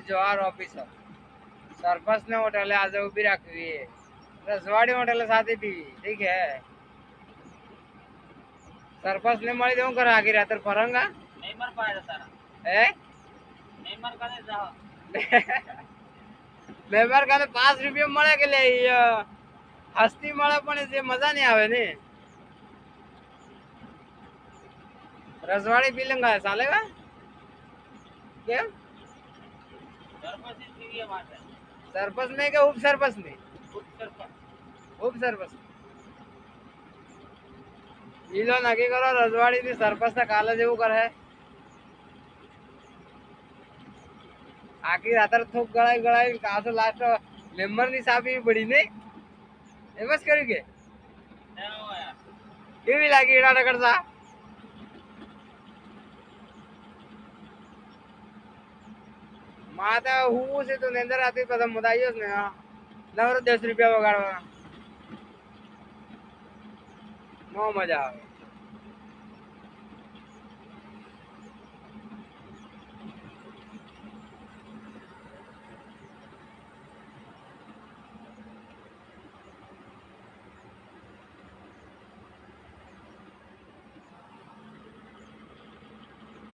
જવાર officer સરપંચ ને હોટલે આજે ઉભી રાખવી રસવાડી હોટલે સાથે પીવી ઠીક હે સરપંચ ને મળી દેવું કરે આખી રાત ફરંગા નહીં મર પાડે તારા હે નહીં મર કાને જાઓ લેબર કાને 5 રૂપિયા મળે કે લે હસ્તી મળે પણ જે મજા નહીં આવે ને રસવાડી પીલંગા ચાલેગા કેમ સરપંચ નહીં કે ઉપસરપંચ નહીં ઉપસરપંચ ઈલો નક્કી કરો રજવાડી થી સરપંચ ને કાલે જેવું કરે આખી રાત થોક ગળાઈ કાસો લાસ્ટ મેમ્બર ની સાપી પડી નહીં એમ જ કર્યું કે કેવી લાગી એડા કરતા માતા હું છે તો નિંદર આતી પછી મુદાયો ને નવરો 10 રૂપિયા વગાડવાના નો મજા આવે